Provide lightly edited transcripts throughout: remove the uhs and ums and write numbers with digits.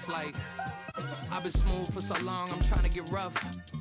it's like I've been smooth for so long, I'm trying to get rough.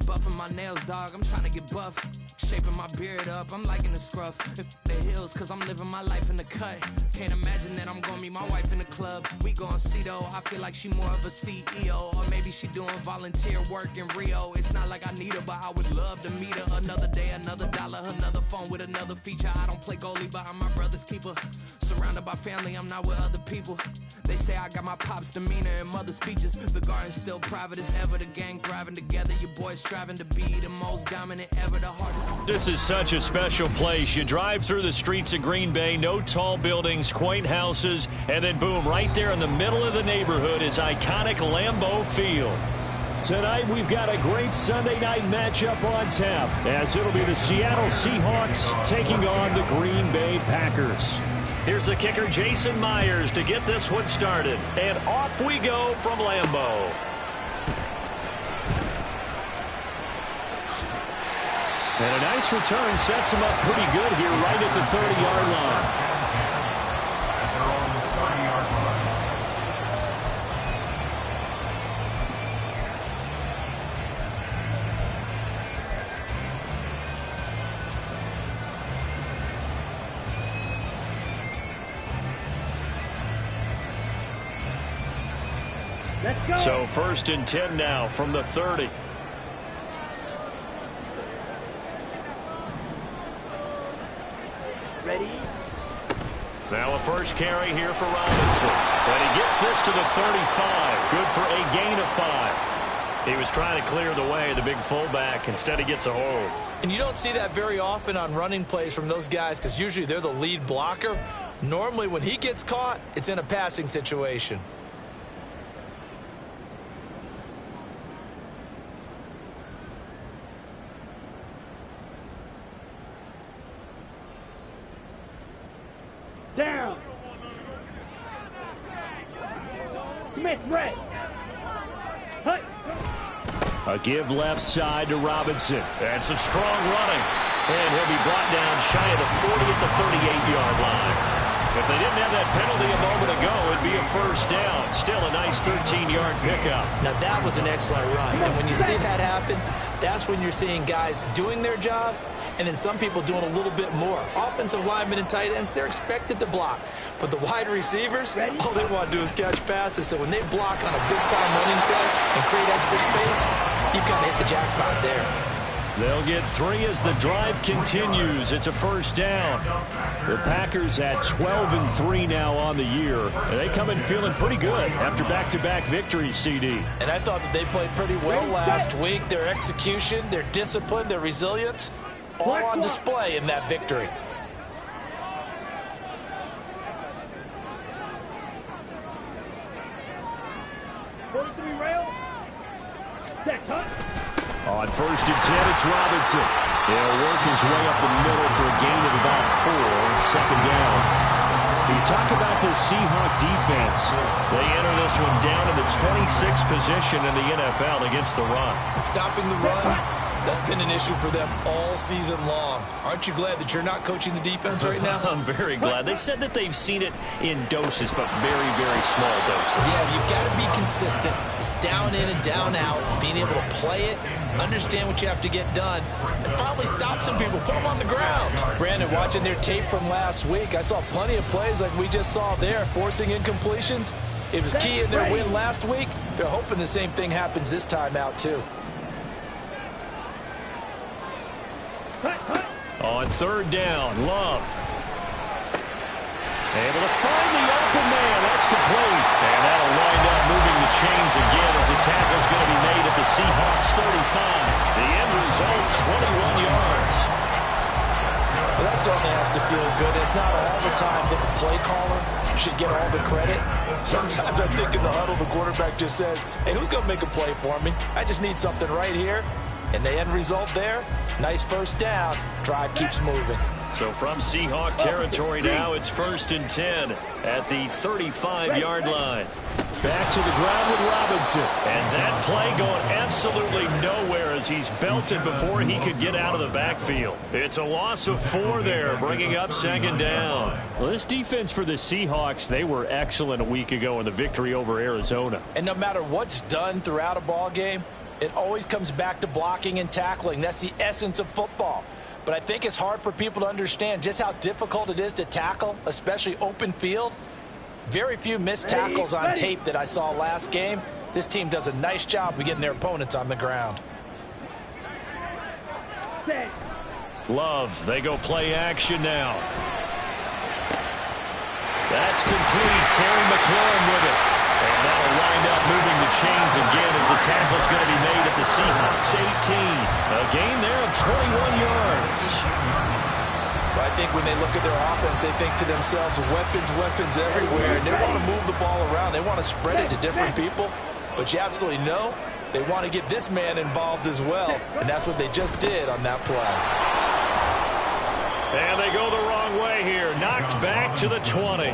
Buffing my nails, dog, I'm trying to get buff. Shaping my beard up, I'm liking the scruff. The hills, cause I'm living my life in the cut. Can't imagine that I'm gonna meet my wife in the club. We gon' see though, I feel like she more of a CEO. Or maybe she doing volunteer work in Rio. It's not like I need her, but I would love to meet her. Another day, another dollar, another phone with another feature. I don't play goalie, but I'm my brother's keeper. Surrounded by family, I'm not with other people. They say I got my pop's demeanor and mother's features. The garden's still private as ever. The gang thriving together. Your boys striving to be the most dominant ever. The hardest. This is such a special place. You drive through the streets of Green Bay, no tall buildings, quaint houses, and then boom, right there in the middle of the neighborhood is iconic Lambeau Field. Tonight we've got a great Sunday night matchup on tap, as it'll be the Seattle Seahawks taking on the Green Bay Packers. Here's the kicker, Jason Myers, to get this one started. And off we go from Lambeau. And a nice return sets him up pretty good here right at the 30-yard line. Let's go. So 1st and 10 now from the 30. Ready? Now a first carry here for Robinson. And he gets this to the 35. Good for a gain of 5. He was trying to clear the way, the big fullback. Instead he gets a hold. And you don't see that very often on running plays from those guys because usually they're the lead blocker. Normally when he gets caught, it's in a passing situation. Down. Smith, red. Hut. A give left side to Robinson. And some strong running. And he'll be brought down shy of the 40 at the 38-yard line. If they didn't have that penalty a moment ago, it'd be a first down. Still a nice 13-yard pickup. Now that was an excellent run. And when you see that happen, that's when you're seeing guys doing their job and then some people doing a little bit more. Offensive linemen and tight ends, they're expected to block. But the wide receivers, all they want to do is catch passes. So when they block on a big-time running play and create extra space, you've kind of hit the jackpot there. They'll get 3 as the drive continues. It's a first down. The Packers at 12-3 now on the year. They come in feeling pretty good after back-to-back victories, CD. And I thought that they played pretty well last week. Their execution, their discipline, their resilience, all on display in that victory. On 1st and 10, it's Robinson. He'll work his way up the middle for a gain of about 4. Second down. You talk about this Seahawk defense. They enter this one down in the 26th position in the NFL against the run. Stopping the run, that's been an issue for them all season long. Aren't you glad that you're not coaching the defense right now? I'm very glad. They said that they've seen it in doses, but very, very small doses. Yeah, you've got to be consistent. It's down in and down out, being able to play it, understand what you have to get done, and finally stop some people, put them on the ground. Brandon, watching their tape from last week, I saw plenty of plays like we just saw there, forcing incompletions. It was key in their win last week. They're hoping the same thing happens this time out, too. On 3rd down, Love. Able to find the open man. That's complete. And that'll wind up moving the chains again as a tackle's going to be made at the Seahawks 35. The end result, 21 yards. Well, that certainly has to feel good. It's not all the time that the play caller should get all the credit. Sometimes I think in the huddle, the quarterback just says, hey, who's going to make a play for me? I just need something right here. And the end result there, nice first down. Drive keeps moving. So from Seahawk territory now, it's 1st and 10 at the 35-yard line. Back to the ground with Robinson. And that play going absolutely nowhere as he's belted before he could get out of the backfield. It's a loss of 4 there, bringing up 2nd down. Well, this defense for the Seahawks, they were excellent a week ago in the victory over Arizona. And no matter what's done throughout a ball game, it always comes back to blocking and tackling. That's the essence of football. But I think it's hard for people to understand just how difficult it is to tackle, especially open field. Very few missed tackles on tape that I saw last game. This team does a nice job of getting their opponents on the ground. Love, they go play action now. That's complete. Terry McLaurin with it. And that'll wind up moving the chains again as the tackle's going to be made at the Seahawks 18. A gain there of 21 yards. But I think when they look at their offense, they think to themselves, weapons everywhere. And they want to move the ball around. They want to spread it to different people. But you absolutely know they want to get this man involved as well. And that's what they just did on that play. And they go the wrong way here. Knocked back to the 20.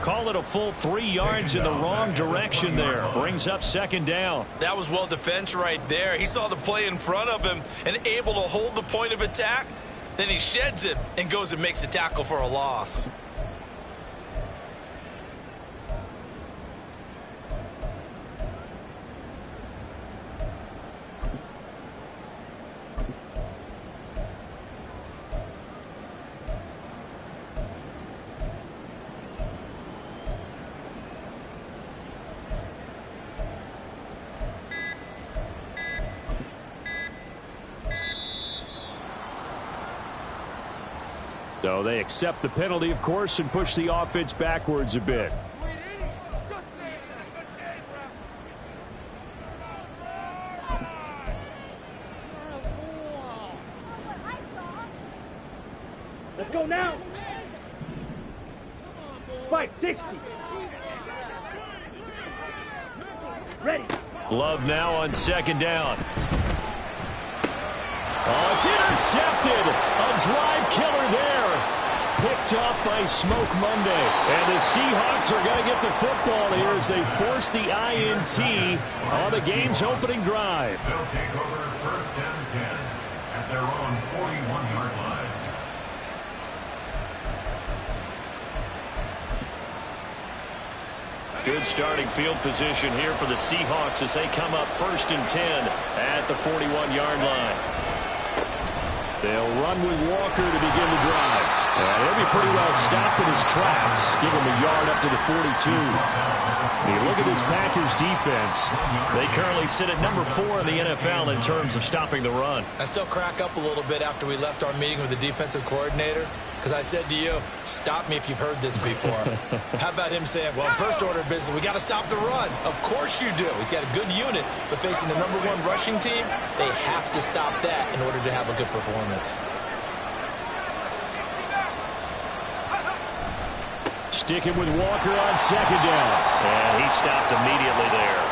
Call it a full 3 yards in the wrong direction there. Brings up 2nd down. That was well defense right there. He saw the play in front of him and able to hold the point of attack. Then he sheds it and goes and makes a tackle for a loss. So they accept the penalty, of course, and push the offense backwards a bit. Let's go now. 560. Ready. Love now on 2nd down. Oh, it's intercepted. A drive killer there. Picked up by Smoke Monday. And the Seahawks are going to get the football here as they force the INT on the game's opening drive. They'll take over 1st and 10 at their own 41-yard line. Good starting field position here for the Seahawks as they come up 1st and 10 at the 41-yard line. They'll run with Walker to begin the drive. He'll be pretty well stopped in his tracks. Give him a yard up to the 42. You look at this Packers defense. They currently sit at number 4 in the NFL in terms of stopping the run. I still crack up a little bit after we left our meeting with the defensive coordinator. Because I said to you, stop me if you've heard this before. How about him saying, well, first order of business, we got to stop the run. Of course you do. He's got a good unit, but facing the #1 rushing team, they have to stop that in order to have a good performance. Sticking with Walker on 2nd down. And he stopped immediately there.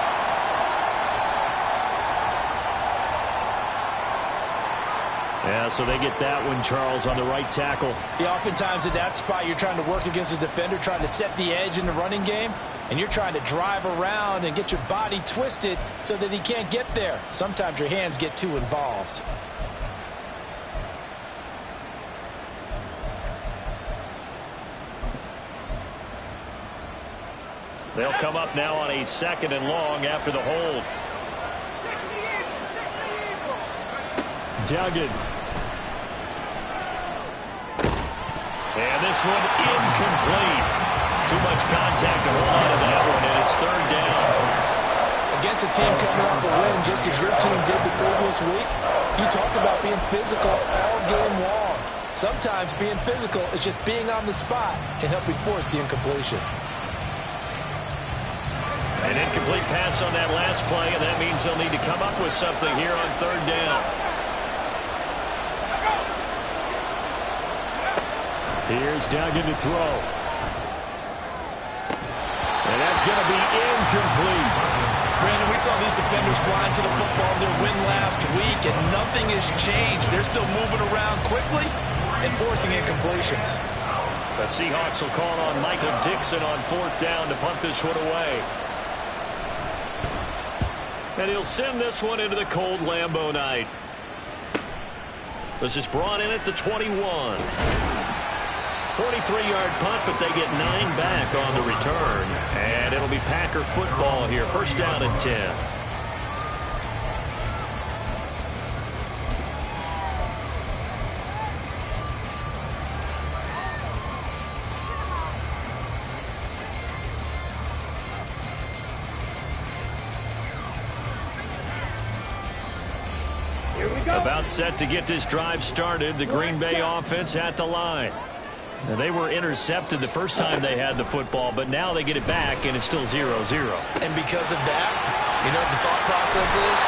Yeah, so they get that one, Charles, on the right tackle. Yeah, oftentimes at that spot, you're trying to work against a defender, trying to set the edge in the running game, and you're trying to drive around and get your body twisted so that he can't get there. Sometimes your hands get too involved. They'll come up now on a 2nd and long after the hold. Duggan. And this one incomplete. Too much contact to hold on to that one, and it's 3rd down. Against a team coming off a win just as your team did the previous week, you talk about being physical all game long. Sometimes being physical is just being on the spot and helping force the incompletion. An incomplete pass on that last play, and that means they'll need to come up with something here on 3rd down. Here's Duggan to throw. And that's going to be incomplete. Brandon, we saw these defenders flying to the football in their win last week, and nothing has changed. They're still moving around quickly and forcing incompletions. The Seahawks will call on Michael Dixon on 4th down to punt this one away. And he'll send this one into the cold Lambeau night. This is brought in at the 21. 43-yard punt, but they get 9 back on the return. And it'll be Packer football here. First down and 10. About set to get this drive started. The Green Bay offense at the line. Now, they were intercepted the first time they had the football, but now they get it back, and it's still 0-0. And because of that, you know what the thought process is?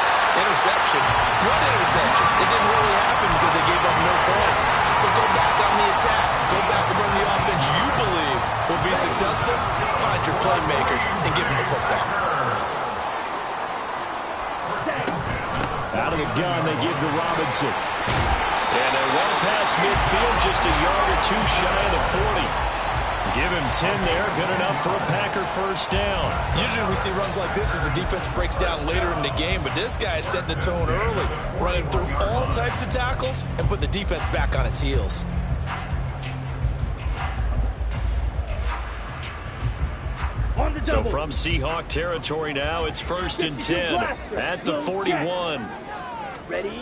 Interception. What interception? It didn't really happen because they gave up no points. So go back on the attack. Go back and run the offense you believe will be successful. Find your playmakers and give them the football. Out of the gun, they give to Robinson. And they're well past midfield, just a yard or two shy of the 40. Give him 10 there, good enough for a Packer first down. Usually we see runs like this as the defense breaks down later in the game, but this guy is setting the tone early, running through all types of tackles and putting the defense back on its heels. So from Seahawk territory now, it's first and 10 at the 41. Ready?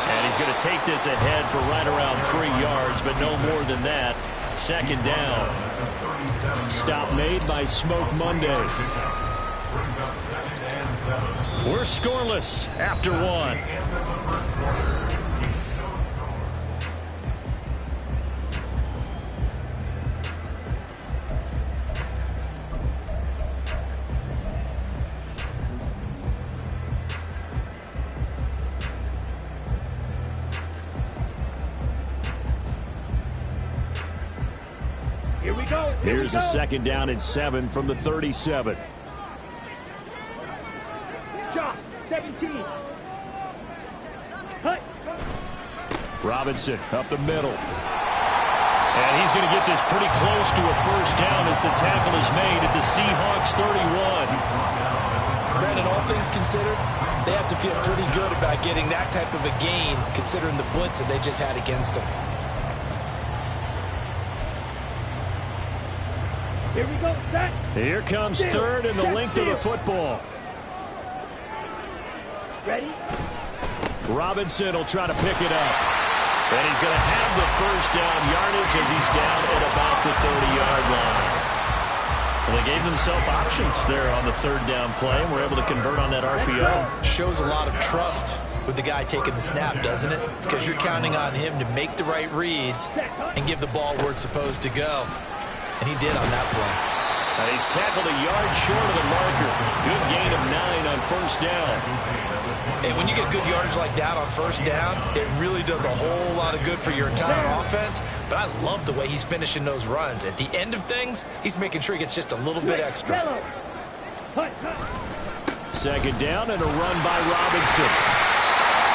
And he's going to take this ahead for right around 3 yards, but no more than that. Second down. Stop made by Smoke Monday. We're scoreless after 1. Here's a second down and 7 from the 37. Shot, 17. Cut. Robinson up the middle. And he's going to get this pretty close to a first down as the tackle is made at the Seahawks 31. Brandon, all things considered, they have to feel pretty good about getting that type of a gain considering the blitz that they just had against them. Here we go, set. Here comes third and the length of the football. Ready? Robinson will try to pick it up. And he's going to have the first down yardage as he's down at about the 30-yard line. Well, they gave themselves options there on the third down play, and were able to convert on that RPO. Shows a lot of trust with the guy taking the snap, doesn't it? Because you're counting on him to make the right reads and give the ball where it's supposed to go. And he did on that play. And he's tackled a yard short of the marker. Good gain of 9 on first down. And when you get good yardage like that on first down, it really does a whole lot of good for your entire offense. But I love the way he's finishing those runs. At the end of things, he's making sure he gets just a little bit extra. Second down and a run by Robinson.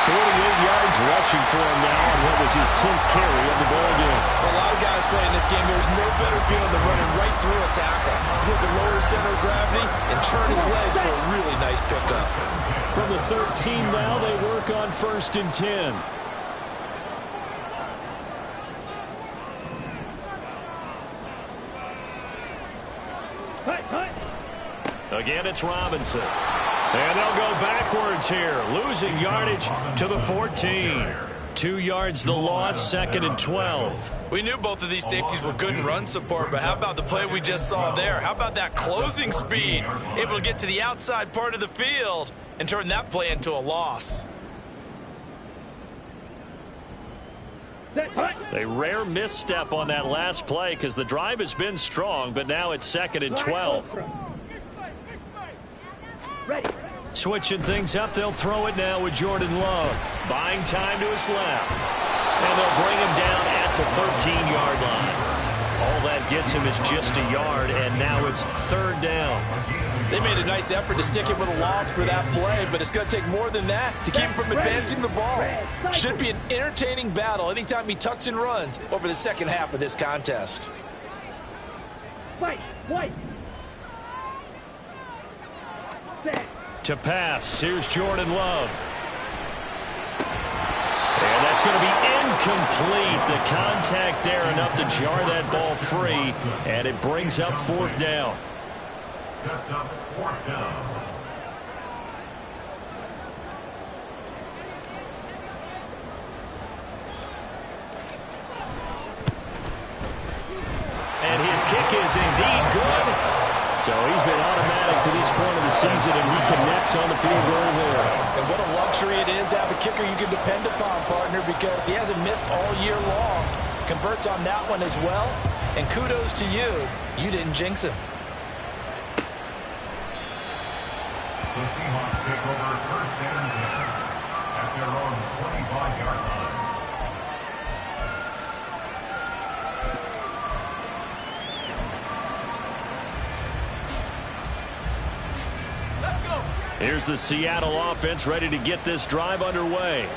48 yards rushing for him now on what was his 10th carry of the ball game. For a lot of guys playing this game, there's no better feeling than running right through a tackle. He's able to lower his center of gravity and turn his legs for a really nice pickup. From the 13 now, they work on first and 10. Again, it's Robinson. And they'll go backwards here, losing yardage to the 14. 2 yards the loss, second and 12. We knew both of these safeties were good in run support, but how about the play we just saw there? How about that closing speed? Able to get to the outside part of the field and turn that play into a loss. A rare misstep on that last play because the drive has been strong, but now it's second and 12. Ready. Switching things up, they'll throw it now with Jordan Love. Buying time to his left. And they'll bring him down at the 13-yard line. All that gets him is just a yard, and now it's third down. They made a nice effort to stick him with a loss for that play, but it's going to take more than that to keep him from advancing the ball. Should be an entertaining battle anytime he tucks and runs over the second half of this contest. Fight, white. To pass, here's Jordan Love. And that's going to be incomplete. The contact there enough to jar that ball free, and it brings up 4th down. Sets up 4th down. And his kick is indeed good. So he's been automatic to this point of the season, and he connects on the field goal there. And what a luxury it is to have a kicker you can depend upon, partner, because he hasn't missed all year long. Converts on that one as well. And kudos to you. You didn't jinx him. The Seahawks take over 1st and 10 at their own 25-yard line. Here's the Seattle offense ready to get this drive underway.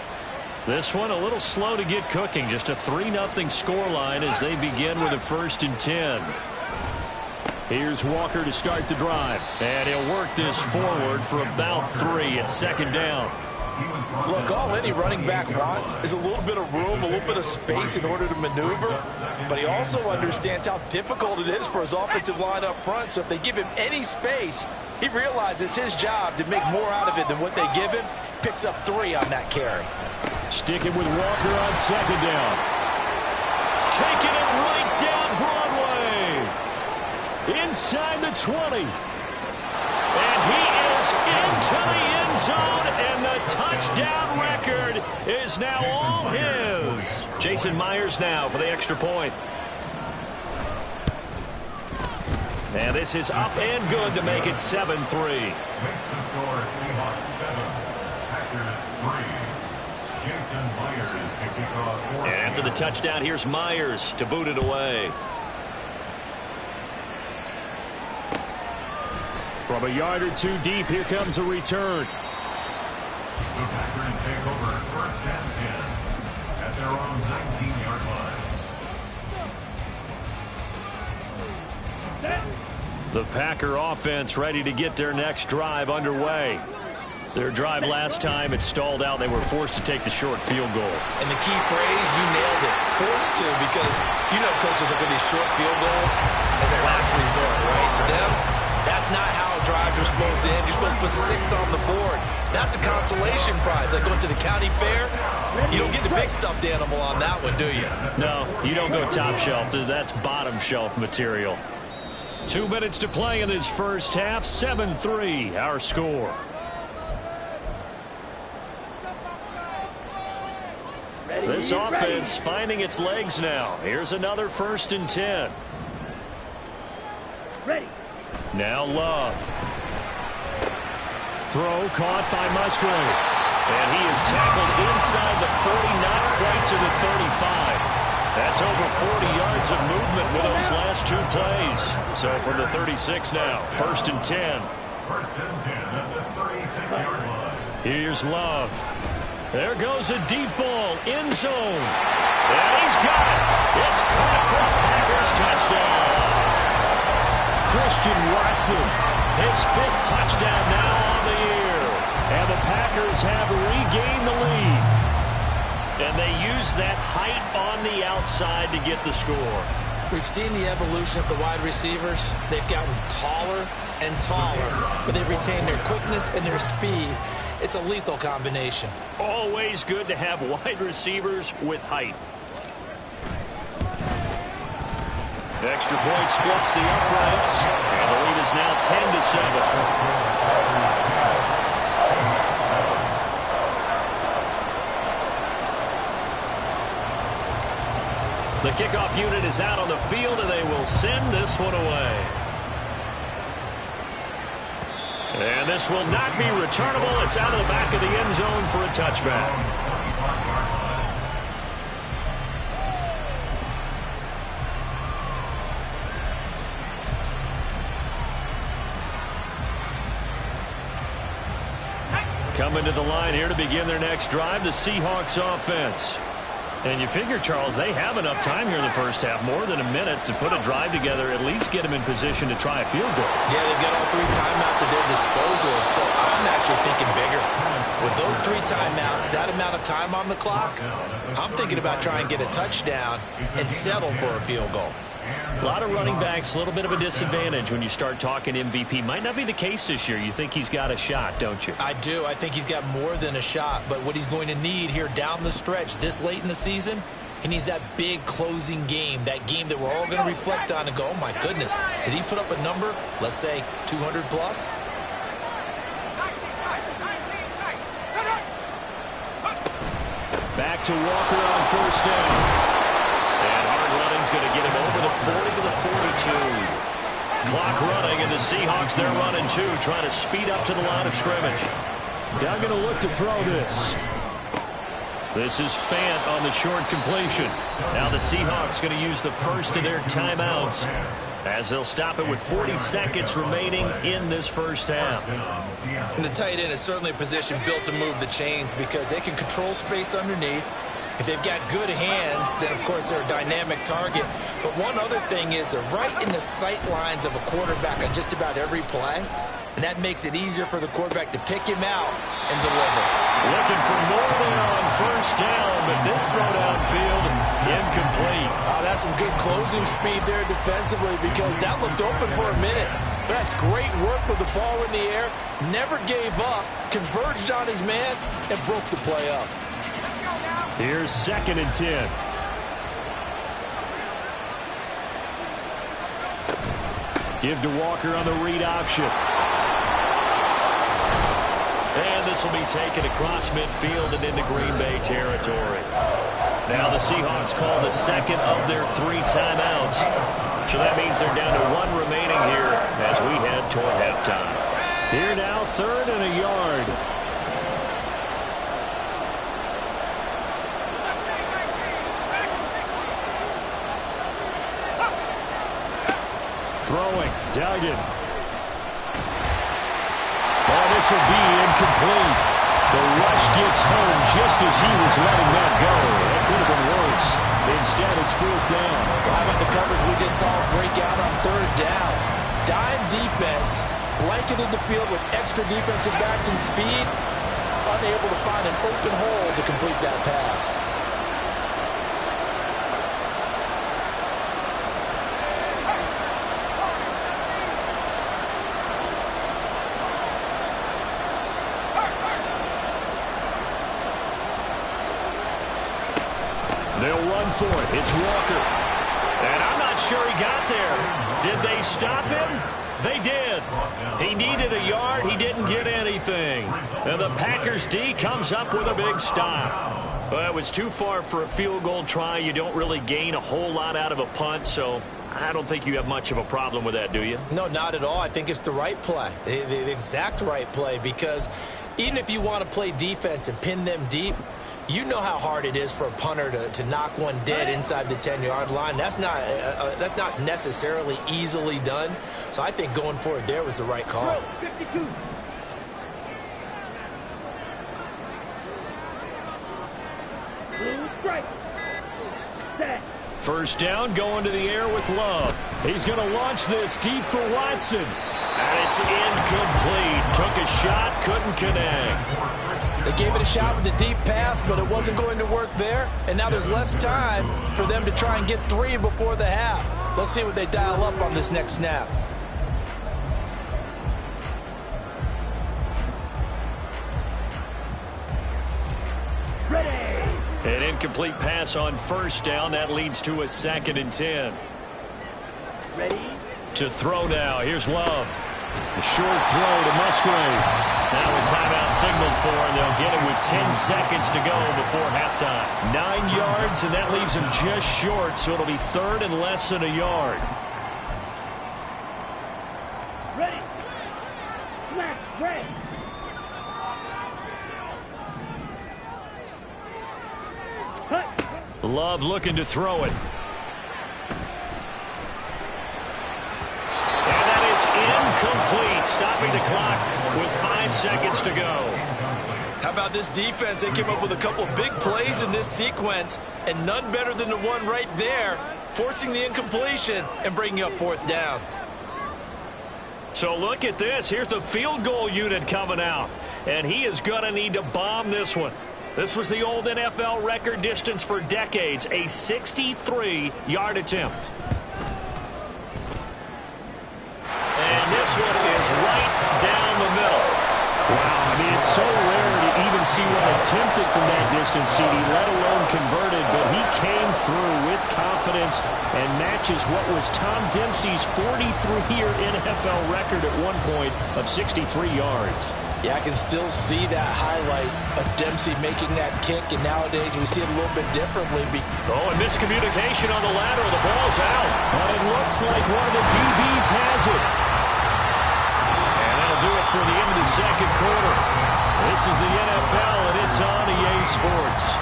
This one a little slow to get cooking. Just a 3-0 scoreline as they begin with a 1st and 10. Here's Walker to start the drive. And he'll work this forward for about 3 at 2nd down. Look, all any running back wants is a little bit of room, a little bit of space in order to maneuver. But he also understands how difficult it is for his offensive line up front. So if they give him any space, he realizes his job to make more out of it than what they give him. Picks up 3 on that carry. Sticking with Walker on 2nd down. Taking it right down Broadway. Inside the 20. And he is into the end zone, and the touchdown record is now all his. Jason Myers now for the extra point. And this is up and good to make it 7-3. Makes the score Seahawks 7, Packers 3. Jason Myers to kick off. And after the touchdown, here's Myers to boot it away. From a yard or 2 deep, here comes a return. The Packers take over 1st and 10 at their own 19-yard line. The Packer offense ready to get their next drive underway. Their drive last time, it stalled out. They were forced to take the short field goal. And the key phrase, you nailed it. Forced to, because you know coaches look at these short field goals as a last resort, right? To them, that's not how drives are supposed to end. You're supposed to put 6 on the board. That's a consolation prize. Like going to the county fair, you don't get the big stuffed animal on that one, do you? No, you don't go top shelf. That's bottom shelf material. 2 minutes to play in this first half. 7-3, our score. This offense finding its legs now. Here's another 1st and 10. Ready. Now Love. Throw caught by Musgrave. And he is tackled inside the 40, not quite to the 35. That's over 40 yards of movement with those last 2 plays. So from the 36 now, 1st and 10. 1st and 10 at the 36-yard line. Here's Love. There goes a deep ball, end zone. And he's got it. It's caught for a Packers touchdown. Christian Watson, his 5th touchdown now on the year. And the Packers have regained the lead. And they use that height on the outside to get the score. We've seen the evolution of the wide receivers. They've gotten taller and taller, but they've retained their quickness and their speed. It's a lethal combination. Always good to have wide receivers with height. The extra point splits the uprights, and the lead is now 10-7. The kickoff unit is out on the field, and they will send this one away. And this will not be returnable. It's out of the back of the end zone for a touchback. Coming to the line here to begin their next drive, the Seahawks offense. And you figure, Charles, they have enough time here in the first half, more than a minute, to put a drive together, at least get them in position to try a field goal. Yeah, they've got all 3 timeouts at their disposal, so I'm actually thinking bigger. With those 3 timeouts, that amount of time on the clock, I'm thinking about trying to get a touchdown and settle for a field goal. A lot of running backs, a little bit of a disadvantage when you start talking MVP. Might not be the case this year. You think he's got a shot, don't you? I do. I think he's got more than a shot. But what he's going to need here down the stretch this late in the season, he needs that big closing game, that game that we're all going to reflect on and go, oh, my goodness, did he put up a number, let's say, 200 plus? Back to Walker on first down. And hard running's going to get him over the 40 to the 42. Clock running, and the Seahawks, they're running too, trying to speed up to the line of scrimmage. Doug going to look to throw this. This is Fant on the short completion. Now the Seahawks going to use the first of their timeouts as they'll stop it with 40 seconds remaining in this first half. And the tight end is certainly a position built to move the chains because they can control space underneath. If they've got good hands, then, of course, they're a dynamic target. But one other thing is they're right in the sight lines of a quarterback on just about every play, and that makes it easier for the quarterback to pick him out and deliver. Looking for more there on first down, but this throw downfield incomplete. Oh, that's some good closing speed there defensively because that looked open for a minute. But that's great work with the ball in the air. Never gave up, converged on his man, and broke the play up. Here's 2nd and 10. Give to Walker on the read option. And this will be taken across midfield and into Green Bay territory. Now the Seahawks call the second of their 3 timeouts. So that means they're down to 1 remaining here as we head toward halftime. Here now, 3rd and a yard. Throwing, Duggan. Oh, this will be incomplete. The rush gets home just as he was letting that go. That could have been worse. Instead, it's 4th down. How about the coverage we just saw break out on 3rd down? Dime defense, blanketed the field with extra defensive backs and speed, unable to find an open hole to complete that pass. They'll run for it. It's Walker. And I'm not sure he got there. Did they stop him? They did. He needed a yard. He didn't get anything. And the Packers D comes up with a big stop. Well, it was too far for a field goal try. You don't really gain a whole lot out of a punt, so I don't think you have much of a problem with that, do you? No, not at all. I think it's the right play, the exact right play, because even if you want to play defense and pin them deep, you know how hard it is for a punter to knock one dead inside the 10-yard line. That's not necessarily easily done. So I think going for it there was the right call. 52. Strike. Set. First down, going to the air with Love. He's going to launch this deep for Watson. And it's incomplete. Took a shot, couldn't connect. They gave it a shot with the deep pass, but it wasn't going to work there. And now there's less time for them to try and get 3 before the half. Let's see what they dial up on this next snap. Ready. An incomplete pass on first down. That leads to a 2nd and 10. Ready. To throw now. Here's Love. A short throw to Musgrave. Now a timeout signaled for, and they'll get it with 10 seconds to go before halftime. 9 yards, and that leaves them just short, so it'll be 3rd and less than a yard. Ready. Smash. Ready. Cut. Love looking to throw it. Incomplete, stopping the clock with 5 seconds to go. How about this defense? They came up with a couple big plays in this sequence, and none better than the one right there, forcing the incompletion and bringing up 4th down. So look at this. Here's the field goal unit coming out, and he is going to need to bomb this one. This was the old NFL record distance for decades, a 63-yard attempt. And this one is right down the middle. Wow, I mean, it's so rare to even see one attempted from that distance, CD, let alone converted, but he came through with confidence and matches what was Tom Dempsey's 43-year NFL record at one point of 63 yards. Yeah, I can still see that highlight of Dempsey making that kick, and nowadays we see it a little bit differently. Oh, and miscommunication on the lateral. The ball's out. But it looks like one of the DBs has it. And that'll do it for the end of the second quarter. This is the NFL, and it's on EA Sports.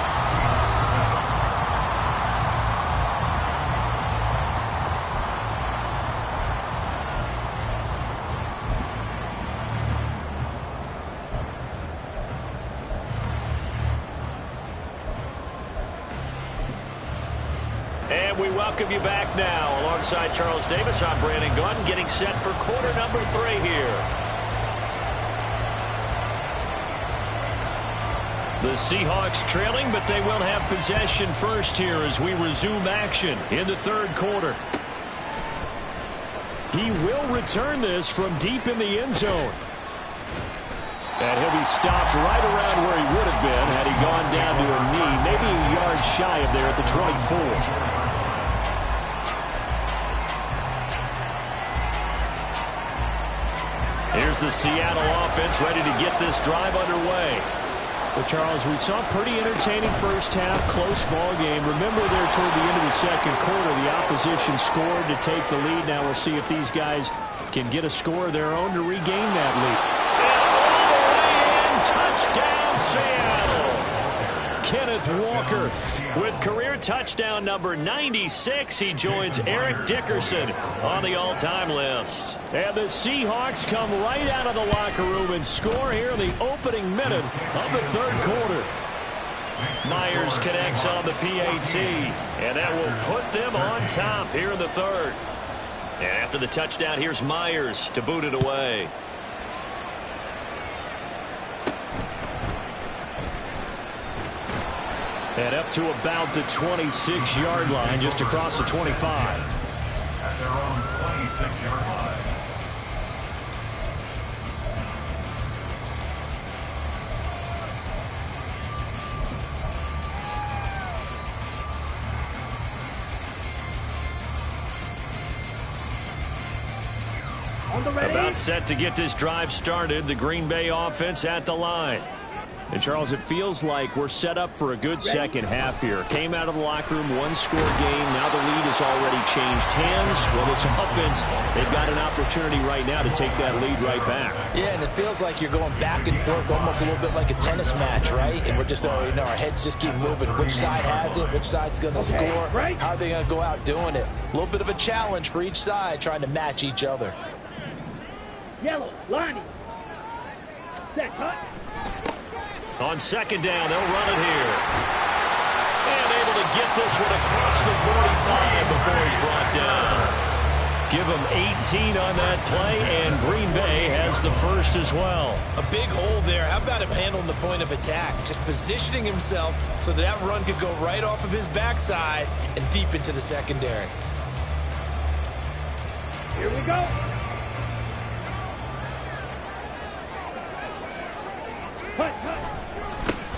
And we welcome you back now. Alongside Charles Davis, I'm Brandon Gunn, getting set for quarter number 3 here. The Seahawks trailing, but they will have possession first here as we resume action in the third quarter. He will return this from deep in the end zone. And he'll be stopped right around where he would have been had he gone down to a knee, maybe a yard shy of there at the 24. Here's the Seattle offense ready to get this drive underway. Well, Charles, we saw a pretty entertaining first half, close ball game. Remember there toward the end of the second quarter, the opposition scored to take the lead. Now we'll see if these guys can get a score of their own to regain that lead. And all the way in, touchdown Seattle. Kenneth Walker with career touchdown number 96. He joins Eric Dickerson on the all-time list. And the Seahawks come right out of the locker room and score here in the opening minute of the third quarter. Myers connects on the PAT, and that will put them on top here in the third. And after the touchdown, here's Myers to boot it away. And up to about the 26-yard line, just across the 25. At their own 26-yard line. About set to get this drive started. The Green Bay offense at the line. And, Charles, it feels like we're set up for a good second half here. Came out of the locker room, one-score game. Now the lead has already changed hands. Well, this offense, they've got an opportunity right now to take that lead right back. Yeah, and it feels like you're going back and forth almost a little bit like a tennis match, right? And we're just, our heads just keep moving. Which side has it? Which side's going to score? Right. How are they going to go out doing it? A little bit of a challenge for each side trying to match each other. Yellow, Lonnie. Set, cut. On second down, they'll run it here. And able to get this one across the 45 before he's brought down. Give him 18 on that play, and Green Bay has the first as well. A big hole there. How about him handling the point of attack? Just positioning himself so that run could go right off of his backside and deep into the secondary. Here we go. Cut, cut.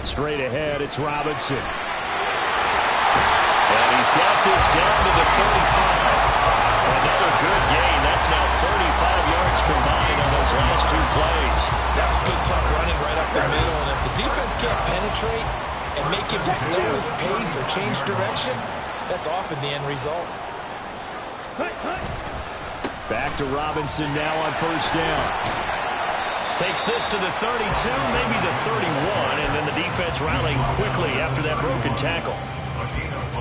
Straight ahead, it's Robinson. And he's got this down to the 35. Another good gain. That's now 35 yards combined on those last two plays. That was good, tough running right up the middle. And if the defense can't penetrate and make him slow his pace or change direction, that's often the end result. Cut, cut. Back to Robinson now on first down. Takes this to the 32, maybe the 31, and then the defense rallying quickly after that broken tackle.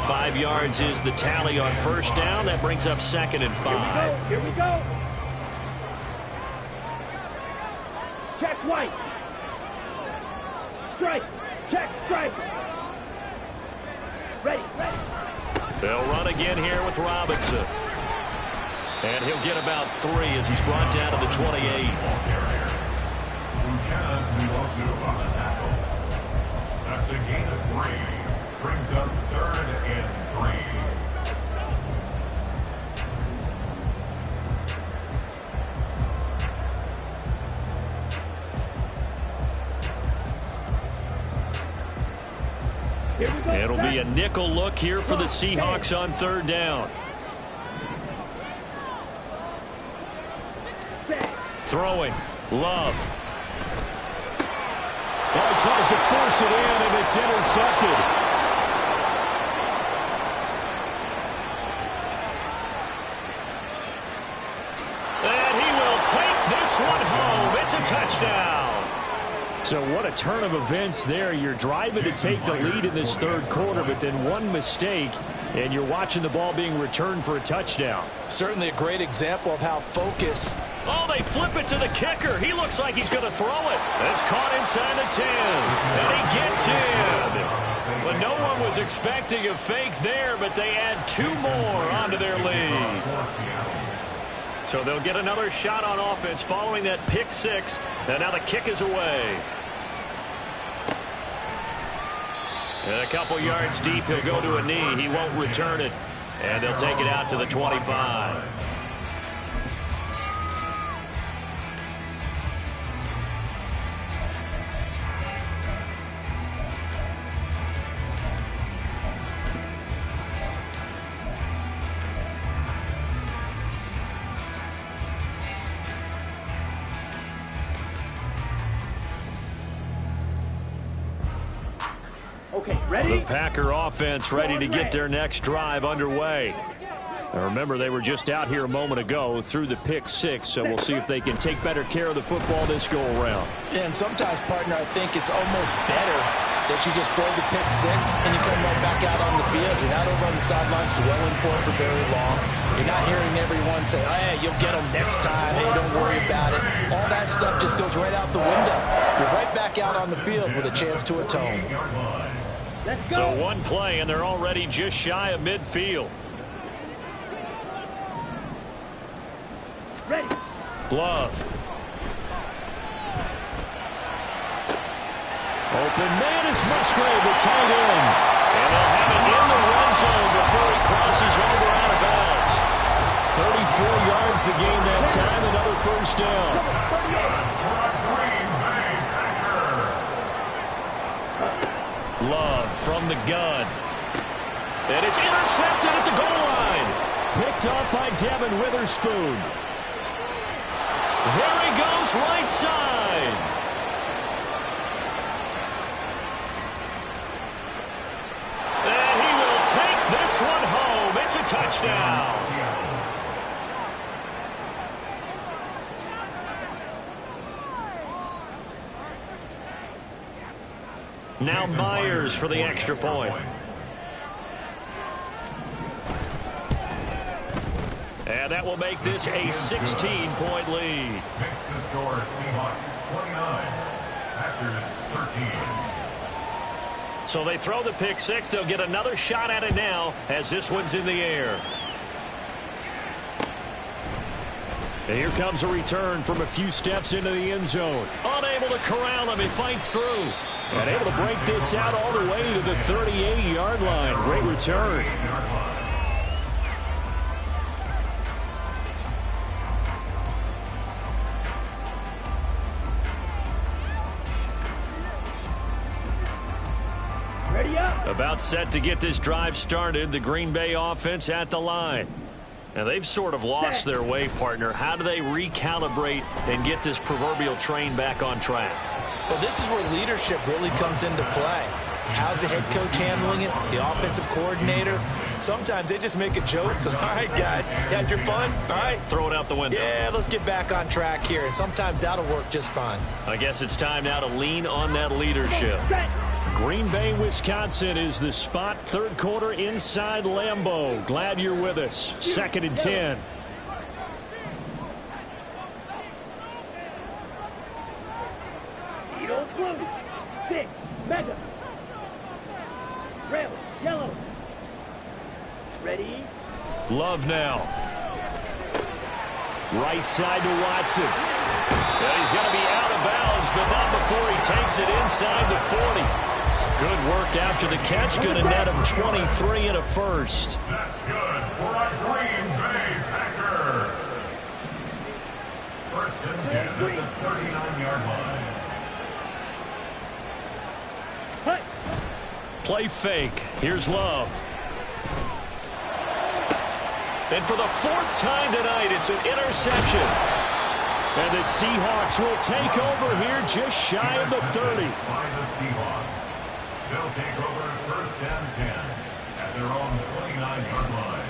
5 yards is the tally on first down. That brings up second and 5. Here we go. Check White. Strike. Check. Strike. Ready. They'll run again here with Robinson. And he'll get about 3 as he's brought down to the 28. On the tackle. That's a gain of 3. Brings up 3rd and 3. Here we go. It'll be a nickel look here for the Seahawks on 3rd down. Throwing. Love. Well, he tries to force it in, and it's intercepted. And he will take this one home. It's a touchdown. So what a turn of events there. You're driving to take the lead in this 3rd quarter, but then one mistake, and you're watching the ball being returned for a touchdown. Certainly a great example of how focus. Oh, they flip it to the kicker. He looks like he's going to throw it. It's caught inside the 10, and he gets in. But no one was expecting a fake there, but they add 2 more onto their lead. So they'll get another shot on offense following that pick 6, and now the kick is away. And a couple yards deep, he'll go to a knee. He won't return it, and they'll take it out to the 25. Okay, ready? The Packer offense ready to get their next drive underway. Now remember, they were just out here a moment ago through the pick 6, so we'll see if they can take better care of the football this go around. And sometimes, partner, I think it's almost better that you just throw the pick 6 and you come right back out on the field. You're not over on the sidelines dwelling for it for very long. You're not hearing everyone say, oh, hey, you'll get them next time. Hey, don't worry about it. All that stuff just goes right out the window. You're right back out on the field with a chance to atone. Let's go. So one play, and they're already just shy of midfield. Ready. Love. Open man is Musgrave, the tight end. And they'll have it in the red zone before he crosses over out of bounds. 34 yards the gain that time, another first down. Love from the gun. And it's intercepted at the goal line. Picked up by Devin Witherspoon. There he goes, right side. And he will take this one home. It's a touchdown. Now Myers for the extra point. And that will make this a 16-point lead. Makes the score Seahawks 29, Packers 13. So they throw the pick 6. They'll get another shot at it now as this one's in the air. And here comes a return from a few steps into the end zone. Unable to corral him. He fights through. And able to break this out all the way to the 38-yard line. Great return. Ready up. About set to get this drive started. The Green Bay offense at the line. Now, they've sort of lost their way, partner. How do they recalibrate and get this proverbial train back on track? Well, this is where leadership really comes into play. How's the head coach handling it? The offensive coordinator? Sometimes they just make a joke. All right, guys, you had your fun? All right. Throw it out the window. Yeah, let's get back on track here. And sometimes that'll work just fine. I guess it's time now to lean on that leadership. Green Bay, Wisconsin is the spot. 3rd quarter inside Lambeau. Glad you're with us. 2nd and 10. Eat old blue. 6. Red, yellow. Ready? Love now. Right side to Watson. And he's going to be out of bounds, but not before he takes it inside the 40. Good work after the catch. Going to net him 23 and a first. That's good for a Green Bay Packer. First and 10 at the 39-yard line. Hut. Play fake. Here's Love. And for the fourth time tonight, it's an interception. And the Seahawks will take over here just shy of the 30. By the Seahawks. They'll take over first and 10 at their own 29-yard line.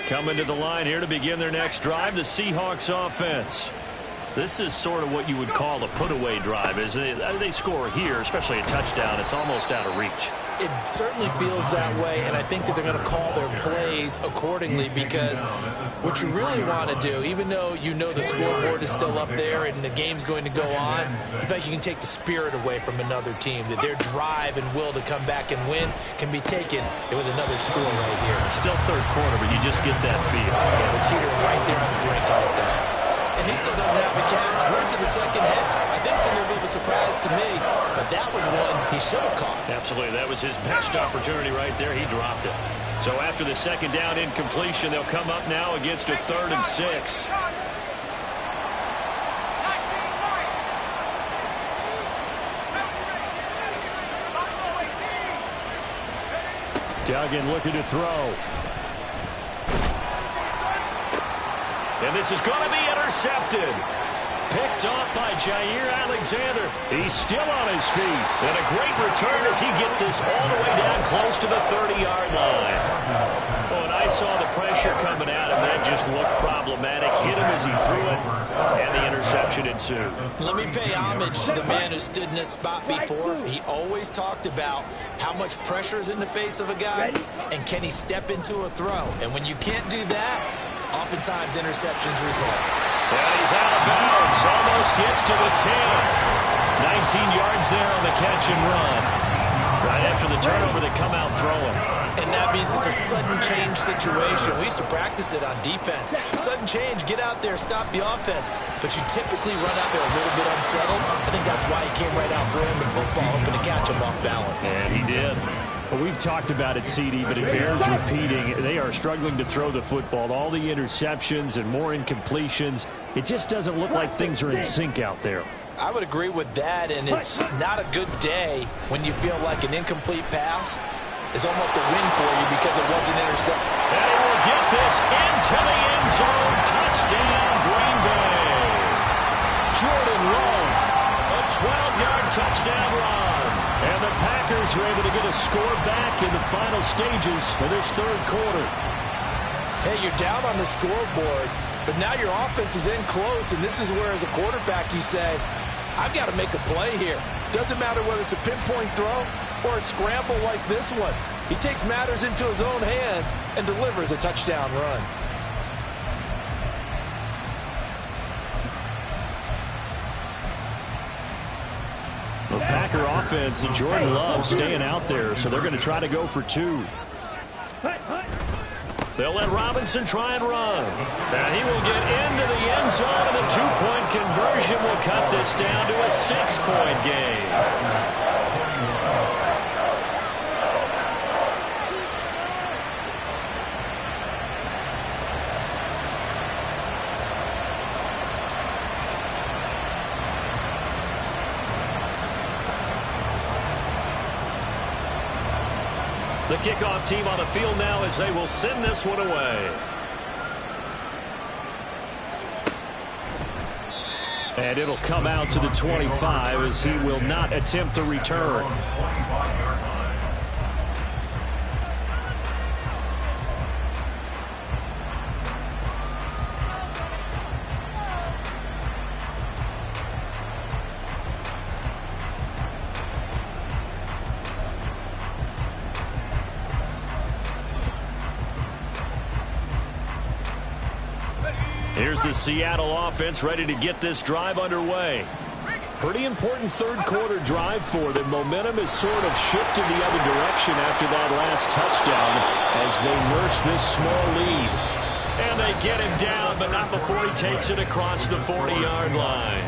Coming to the line here to begin their next drive, the Seahawks offense. This is sort of what you would call a put-away drive. As they score here, especially a touchdown, it's almost out of reach. It certainly feels that way, and I think that they're going to call their plays accordingly, because what you really want to do, even though you know the scoreboard is still up there and the game's going to go on, in fact, you can take the spirit away from another team, that their drive and will to come back and win can be taken with another score right here. Still third quarter, but you just get that feel. Yeah, they're teetering right there on the brink of that. And he still doesn't have a catch. We're into the second half. I think it's a little bit of a surprise to me, but that was one he should have caught. Absolutely. That was his best opportunity right there. He dropped it. So after the second down incompletion, they'll come up now against a 3rd and 6. Duggan looking to throw. And this is going to be intercepted. Picked off by Jair Alexander. He's still on his feet. And a great return as he gets this all the way down close to the 30-yard line. Oh, and I saw the pressure coming at him. That just looked problematic. Hit him as he threw it, and the interception ensued. Let me pay homage to the man who stood in this spot before. He always talked about how much pressure is in the face of a guy, and can he step into a throw. And when you can't do that, oftentimes interceptions result. Yeah, he's out of bounds. Almost gets to the 10. 19 yards there on the catch and run. Right after the turnover, they come out throwing. And that means it's a sudden change situation. We used to practice it on defense. Sudden change, get out there, stop the offense. But you typically run out there a little bit unsettled. I think that's why he came right out throwing the football, hoping to catch him off balance. And he did. Well, we've talked about it, CD, but it bears repeating. They are struggling to throw the football. All the interceptions and more incompletions. It just doesn't look like things are in sync out there. I would agree with that, and it's not a good day when you feel like an incomplete pass is almost a win for you because it wasn't intercepted. And he will get this into the end zone. Touchdown, Green Bay. Jordan Love, a 12-yard touchdown run. And the Packers are able to get a score back in the final stages of this third quarter. Hey, you're down on the scoreboard, but now your offense is in close, and this is where, as a quarterback, you say, I've got to make a play here. Doesn't matter whether it's a pinpoint throw or a scramble like this one. He takes matters into his own hands and delivers a touchdown run. The Packer offense and Jordan Love staying out there, so they're going to try to go for 2. They'll let Robinson try and run. And he will get into the end zone, and a 2-point conversion will cut this down to a 6-point game. The kickoff team on the field now as they will send this one away. And it'll come out to the 25 as he will not attempt to return. Here's the Seattle offense ready to get this drive underway. Pretty important third quarter drive for them. Momentum has sort of shifted the other direction after that last touchdown as they nurse this small lead. And they get him down, but not before he takes it across the 40-yard line.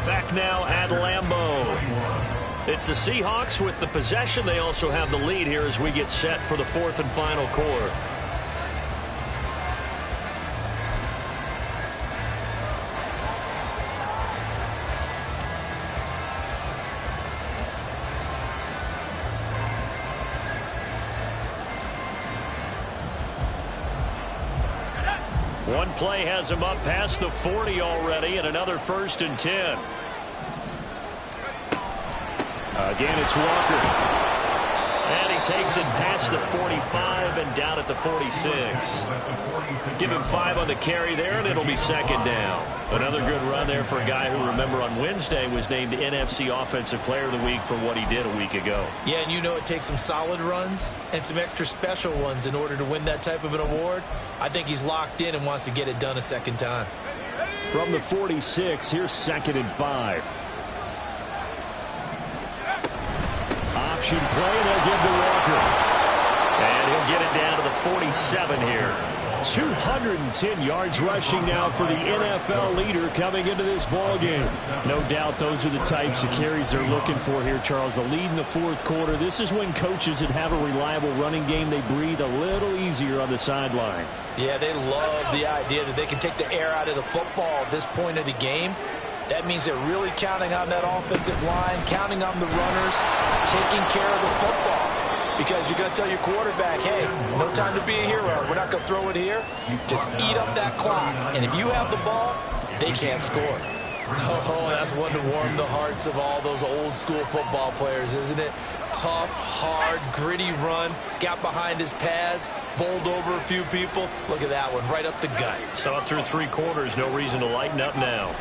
Back now at Lambeau. It's the Seahawks with the possession. They also have the lead here as we get set for the fourth and final quarter. One play has him up past the 40 already, and another 1st and 10. Again, it's Walker. And he takes it past the 45 and down at the 46. Give him 5 on the carry there, and it'll be 2nd down. Another good run there for a guy who, remember, on Wednesday was named NFC Offensive Player of the Week for what he did a week ago. Yeah, and you know it takes some solid runs and some extra special ones in order to win that type of an award. I think he's locked in and wants to get it done a second time. From the 46, here's 2nd and 5. Option play, they'll give to Walker. And he'll get it down to the 47 here. 210 yards rushing now for the NFL leader coming into this ball game. No doubt those are the types of carries they're looking for here, Charles. The lead in the fourth quarter. This is when coaches that have a reliable running game, they breathe a little easier on the sideline. Yeah, they love the idea that they can take the air out of the football at this point of the game. That means they're really counting on that offensive line, counting on the runners, taking care of the football. Because you're going to tell your quarterback, hey, no time to be a hero. We're not going to throw it here. Just eat up that clock. And if you have the ball, they can't score. Oh, that's one to warm the hearts of all those old school football players, isn't it? Tough, hard, gritty run. Got behind his pads, bowled over a few people. Look at that one, right up the gut. Saw it through 3 quarters. No reason to lighten up now.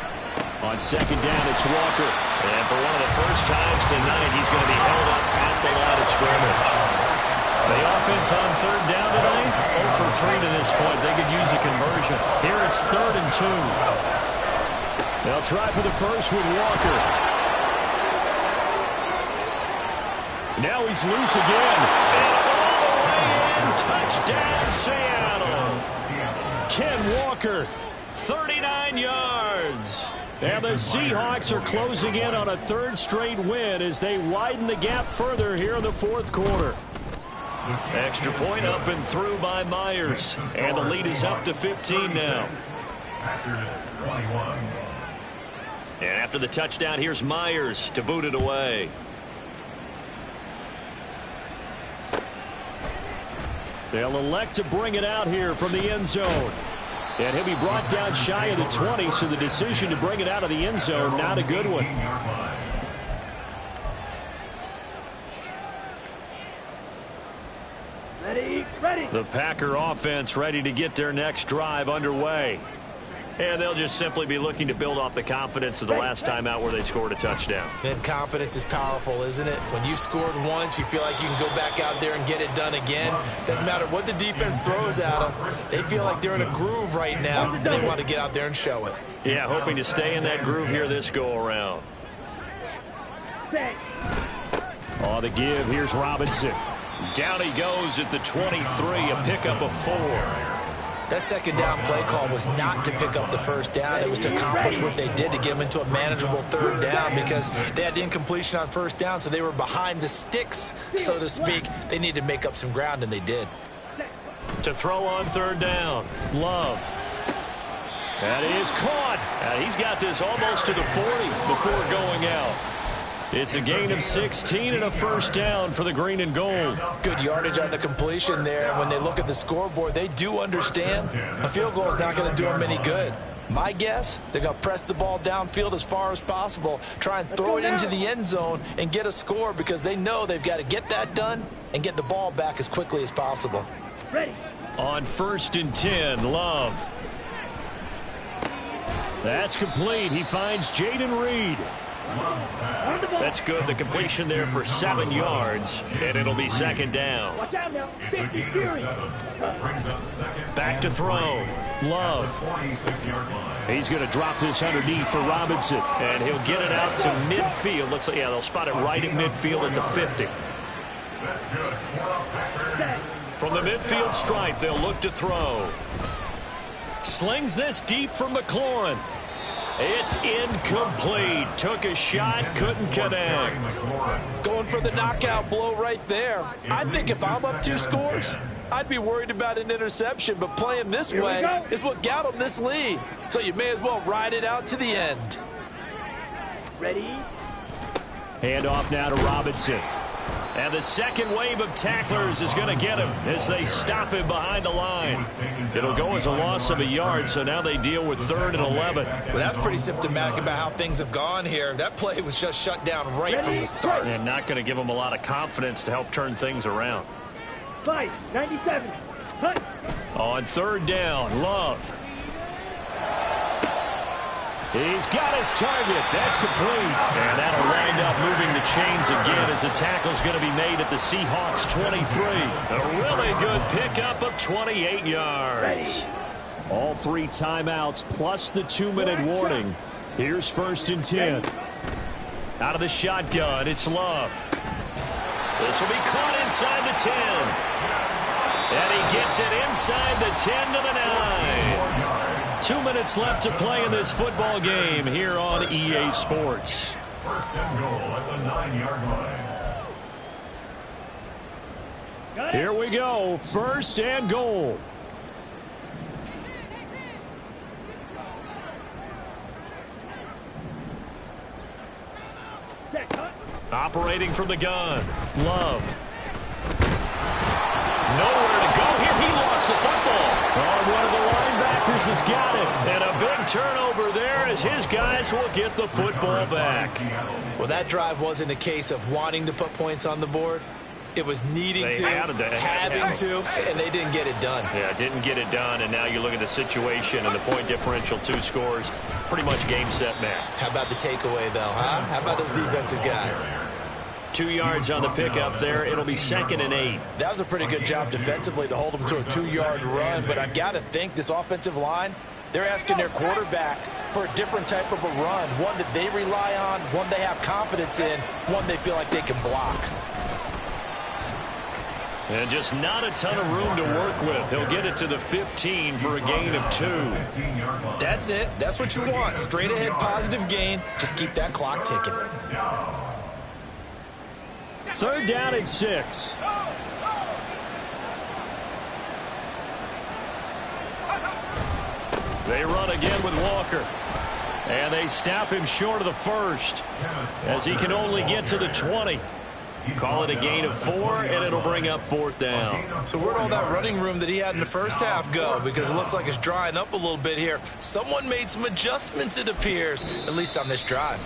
On 2nd down, it's Walker. And for one of the first times tonight, he's going to be held up at the line of scrimmage. The offense on 3rd down tonight, 0 for 3 to this point. They could use a conversion. Here it's 3rd and 2. They'll try for the first with Walker. Now he's loose again. And touchdown, Seattle. Ken Walker, 39 yards. And the Seahawks are closing in on a 3rd straight win as they widen the gap further here in the fourth quarter. Extra point up and through by Myers. And the lead is up to 15 now. And after the touchdown, here's Myers to boot it away. They'll elect to bring it out here from the end zone. And he'll be brought down shy of the 20, so the decision to bring it out of the end zone, not a good one. Ready. The Packer offense ready to get their next drive underway. And they'll just simply be looking to build off the confidence of the last time out where they scored a touchdown. And confidence is powerful, isn't it? When you've scored once, you feel like you can go back out there and get it done again. Doesn't matter what the defense throws at them. They feel like they're in a groove right now, and they want to get out there and show it. Yeah, hoping to stay in that groove here this go-around. On the give, here's Robinson. Down he goes at the 23, a pickup of 4. That 2nd down play call was not to pick up the 1st down. It was to accomplish what they did to get them into a manageable 3rd down because they had the incompletion on 1st down, so they were behind the sticks, so to speak. They needed to make up some ground, and they did. To throw on 3rd down, Love. That is caught. And he's got this almost to the 40 before going out. It's a gain of 16 and a 1st down for the green and gold. Good yardage on the completion there. And when they look at the scoreboard, they do understand a field goal is not going to do them any good. My guess, they're going to press the ball downfield as far as possible, try and throw it into the end zone and get a score because they know they've got to get that done and get the ball back as quickly as possible. Ready. On 1st and 10, Love. That's complete. He finds Jaden Reed. That's good. The completion there for 7 yards, and it'll be second down. Watch out now. It's a gain of 7. Brings up second. Back to throw. Love. 46-yard line. He's going to drop this underneath for Robinson, and he'll get it out to midfield. Looks like, yeah, they'll spot it right at midfield at the 50. That's good. 4 up Packers. From the midfield stripe, they'll look to throw. Slings this deep for McLaurin. It's incomplete. Took a shot, couldn't connect. Going for the knockout blow right there. I think if I'm up 2 scores, I'd be worried about an interception, but playing this way is what got him this lead. So you may as well ride it out to the end. Ready? Hand off now to Robinson. And the second wave of tacklers is going to get him as they stop him behind the line. It'll go as a loss of a yard, so now they deal with 3rd and 11. Well, that's pretty symptomatic about how things have gone here. That play was just shut down right from the start. And not going to give them a lot of confidence to help turn things around. 97. Hunt. On 3rd down, Love. He's got his target. That's complete. And that'll wind up moving the chains again as the tackle's going to be made at the Seahawks 23. A really good pickup of 28 yards. All 3 timeouts plus the 2-minute warning. Here's 1st and 10. Out of the shotgun, it's Love. This will be caught inside the 10. And he gets it inside the 10 to the 9. 2 minutes left to play in this football game here on EA Sports. 1st and goal at the 9-yard line. Here we go. 1st and goal. Operating from the gun. Love. Nowhere to go here. He lost the football. Oh, one of the linebackers has got it. And a big turnover there as his guys will get the football back. Well, that drive wasn't a case of wanting to put points on the board. It was needing to, having to, and they didn't get it done. Yeah, didn't get it done, and now you look at the situation and the point differential, 2 scores, pretty much game, set, match. How about the takeaway, though, huh? How about those defensive guys? 2 yards on the pickup there. It'll be 2nd and 8. That was a pretty good job defensively to hold them to a 2-yard run, but I've got to think this offensive line, they're asking their quarterback for a different type of a run, one that they rely on, one they have confidence in, one they feel like they can block. And just not a ton of room to work with. He'll get it to the 15 for a gain of 2. That's it. That's what you want. Straight ahead positive gain. Just keep that clock ticking. 3rd down and 6. They run again with Walker. And they stop him short of the 1st as he can only get to the 20. Call it a gain of 4, and it'll bring up 4th down. So where'd all that running room that he had in the first half go? Because it looks like it's drying up a little bit here. Someone made some adjustments, it appears, at least on this drive.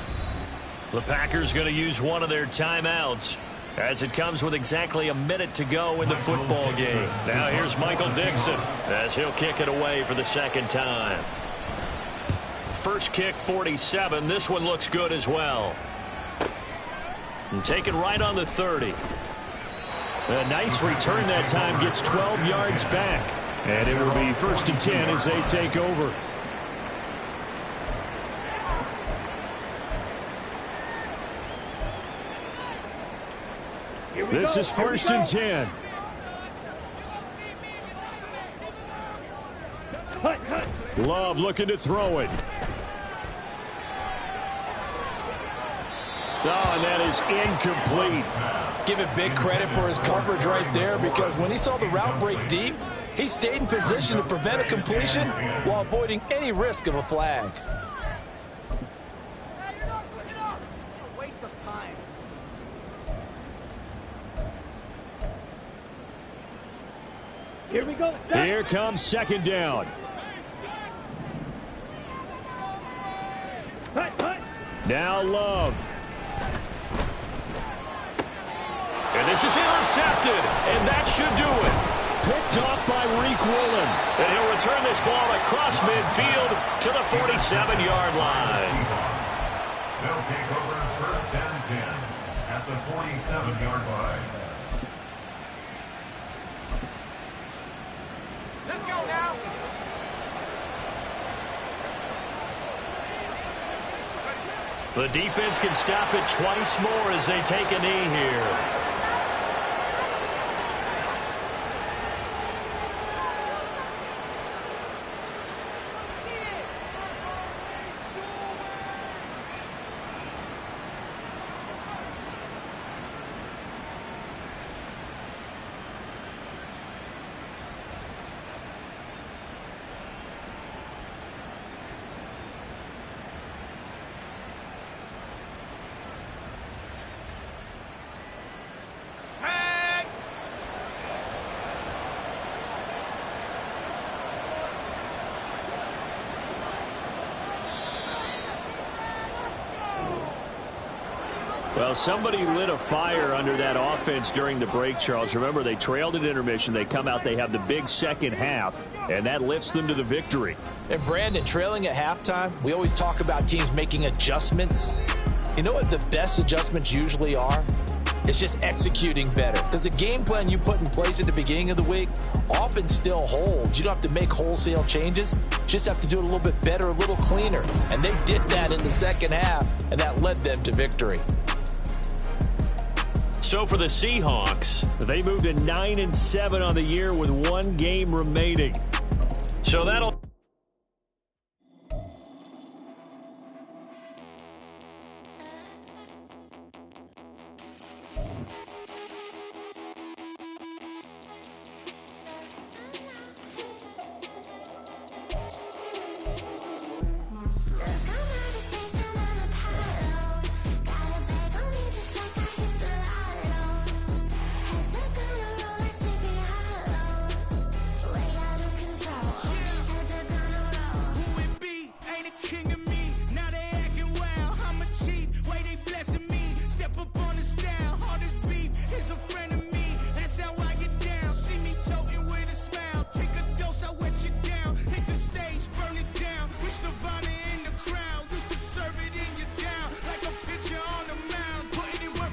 The Packers going to use one of their timeouts as it comes with exactly a minute to go in the football game. Now here's Michael Dixon as he'll kick it away for the 2nd time. First kick, 47. This one looks good as well. And taken right on the 30. A nice return that time, gets 12 yards back. And it will be 1st and 10 as they take over. This is 1st and 10. Love looking to throw it. Oh, and that is incomplete. Give him big credit for his coverage right there, because when he saw the route break deep, he stayed in position to prevent a completion while avoiding any risk of a flag. Waste of time. Here we go. Here comes 2nd down. Now Love. And this is intercepted, and that should do it. Picked off by Reek Woolen. And he'll return this ball across midfield to the 47-yard line. They'll take over first and 10 at the 47-yard line. Let's go now. The defense can stop it twice more as they take a knee here. Well, somebody lit a fire under that offense during the break, Charles. Remember, they trailed at intermission. They come out, they have the big second half, and that lifts them to the victory. And Brandon, trailing at halftime, we always talk about teams making adjustments. You know what the best adjustments usually are? It's just executing better. Because the game plan you put in place at the beginning of the week often still holds. You don't have to make wholesale changes. You just have to do it a little bit better, a little cleaner. And they did that in the second half, and that led them to victory. So for the Seahawks, they moved to 9-7 on the year with one game remaining. So that'll